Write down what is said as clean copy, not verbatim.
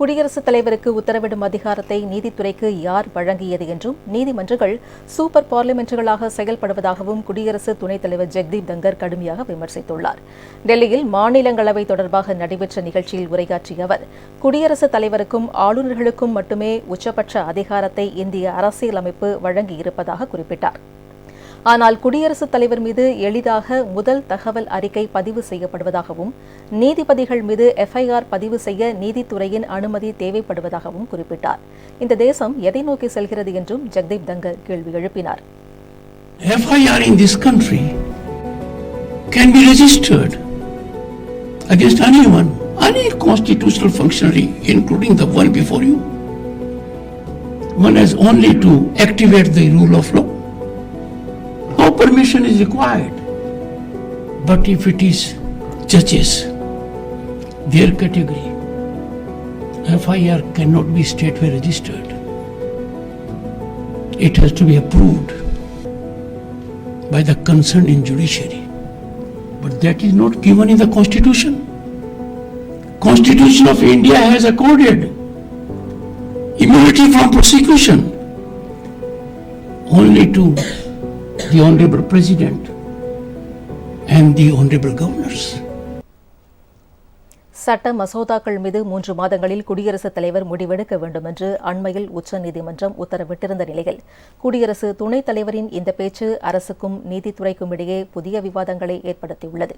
குடியரசுத் தலைவருக்கு உத்தரவிடும் அதிகாரத்தை நீதித்துறைக்கு யார் வழங்கியது என்றும் நீதிமன்றங்கள் சூப்பர் பார்லிமென்ட்டுகளாக செயல்படுவதாகவும் குடியரசு துணைத் தலைவர் ஜெக்தீப் தங்கர் கடுமையாக விமர்சித்துள்ளார். டெல்லியில் மாநிலங்களவை தொடர்பாக நடைபெற்ற நிகழ்ச்சியில் உரையாற்றிய அவர், குடியரசுத் தலைவருக்கும் ஆளுநர்களுக்கும் மட்டுமே உச்சபட்ச அதிகாரத்தை இந்திய அரசியலமைப்பு வழங்கியிருப்பதாக குறிப்பிட்டார். ஆனால் குடியரசுத் தலைவர் மீது எளிதாக முதல் தகவல் அறிக்கை பதிவு செய்யப்படுவதாகவும் நீதிபதிகள் மீது எஃப்ஐஆர் பதிவு செய்ய நீதித்துறையின் அனுமதி தேவைப்படுவதாகவும் குறிப்பிட்டார். இந்த தேசம் எதை நோக்கி செல்கிறது என்றும் ஜெக்தீப் தங்கர் கேள்வி எழுப்பினார். FIR in this country can be registered against anyone, any constitutional functionary, including the one before you. One has only to activate the rule of law. No permission is required. But if it is judges, their category, FIR cannot be straightway registered. It has to be approved by the concerned in judiciary. But that is not given in the Constitution. Constitution of India has accorded immunity from prosecution only to the Honorable President and the Honorable Governors. சட்ட மசோதாக்கள் மீது 3 மாதங்களில் குடியரசுத் தலைவர் முடிவெடுக்க வேண்டும் என்று அண்மையில் உச்சநீதிமன்றம் உத்தரவிட்டிருந்த நிலையில் குடியரசு துணைத் தலைவரின் இந்த பேச்சு அரசுக்கும் நீதித்துறைக்கும் இடையே புதிய விவாதங்களை ஏற்படுத்தியுள்ளது.